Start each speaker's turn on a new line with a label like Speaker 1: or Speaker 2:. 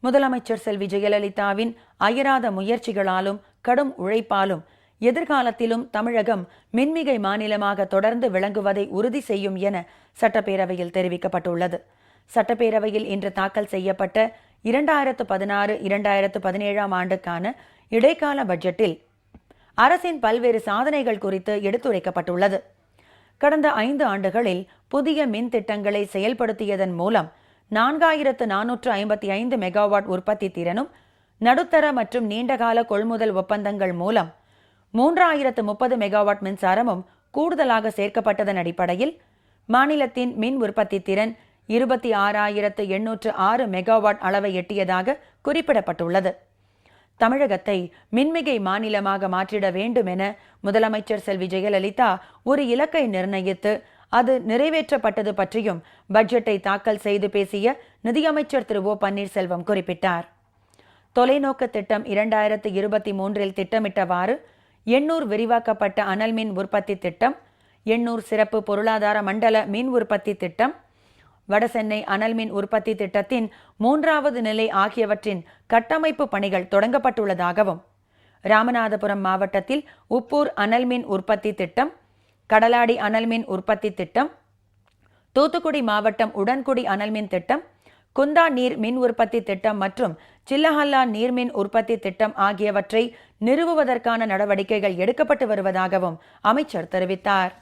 Speaker 1: முதலமைச்சர் செல்வி ஜெயலலிதாவின் அயராத முயற்சிகளாலும் கடும் உழைப்பாலும் எதிர்காலத்திலும் தமிழகம் மின்மிகை மாநிலமாக தொடர்ந்து விளங்குவதை உறுதி செய்யும் என சட்டப்பேரவையில் தெரிவிக்கப்பட்டுள்ளது. சட்டப்பேரவையில் இன்று தாக்கல் செய்யப்பட்ட 2016-2017 ஆண்டுக்கான இடைக்கால பட்ஜெட்டில் அரசின் பல்வேறு சாதனைகள் குறித்து எடுத்துரைக்கப்பட்டுள்ளது. கடந்த 5 ஆண்டுகளில் புதிய மின் திட்டங்களை செயல்படுத்தியதன் மூலம் 4455 மெகாவாட் உற்பத்தி திறனும், நடுத்தர மற்றும் நீண்டகால கொள்முதல் ஒப்பந்தங்கள் மூலம் 3030 மெகாவாட் மின்சாரமும் கூடுதலாக சேர்க்கப்பட்டதன் அடிப்படையில் மாநிலத்தின் மின் உற்பத்தி திறன் 26,806 மெகாவாட் அளவை எட்டியதாக குறிப்பிடப்பட்டுள்ளது. தமிழகத்தை மின்மிகை மாநிலமாக மாற்றிட வேண்டும் என முதலமைச்சர் செல்வி ஜெயலலிதா ஒரு இலக்கை நிர்ணயித்து அது நிறைவேற்றப்பட்டது பற்றியும் பட்ஜெட்டை தாக்கல் செய்து பேசிய நிதியமைச்சர் திரு ஓ பன்னீர்செல்வம் குறிப்பிட்டார். தொலைநோக்கு திட்டம் 2023 திட்டமிட்டவாறு எண்ணூர் விரிவாக்கப்பட்ட அனல் மின் உற்பத்தி திட்டம், எண்ணூர் சிறப்பு பொருளாதார மண்டல மின் உற்பத்தி திட்டம், வடசென்னை அனல் மின் உற்பத்தி திட்டத்தின் 3வது நிலை ஆகியவற்றின் கட்டமைப்பு பணிகள் தொடங்கப்பட்டுள்ளதாகவும், ராமநாதபுரம் மாவட்டத்தில் உப்பூர் அனல் மின் உற்பத்தி திட்டம், கடலாடி அனல் மின் உற்பத்தி திட்டம், தூத்துக்குடி மாவட்டம் உடன்குடி அனல்மின் திட்டம், குந்தா நீர் மின் உற்பத்தி திட்டம் மற்றும் சில்லஹல்லா நீர்மின் உற்பத்தி திட்டம் ஆகியவற்றை நிறுவுவதற்கான நடவடிக்கைகள் எடுக்கப்பட்டு வருவதாகவும் அமைச்சர் தெரிவித்தார்.